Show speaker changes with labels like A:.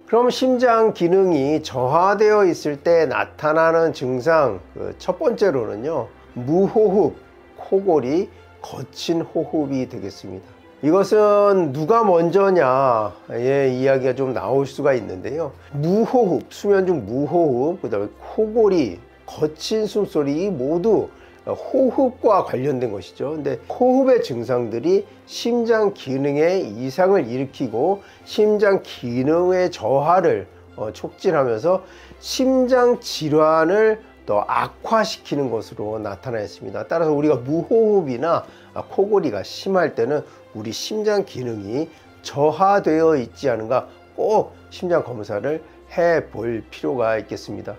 A: 그럼 심장 기능이 저하되어 있을 때 나타나는 증상, 첫 번째로는요, 무호흡, 코골이, 거친 호흡이 되겠습니다. 이것은 누가 먼저냐 이야기가 좀 나올 수가 있는데요, 무호흡, 수면 중 무호흡, 그 다음에 코골이, 거친 숨소리 모두 호흡과 관련된 것이죠. 근데 호흡의 증상들이 심장 기능에 이상을 일으키고 심장 기능의 저하를 촉진하면서 심장 질환을 더 악화시키는 것으로 나타나있습니다. 따라서 우리가 무호흡이나 코골이가 심할 때는 우리 심장 기능이 저하되어 있지 않은가 꼭 심장 검사를 해 볼 필요가 있겠습니다.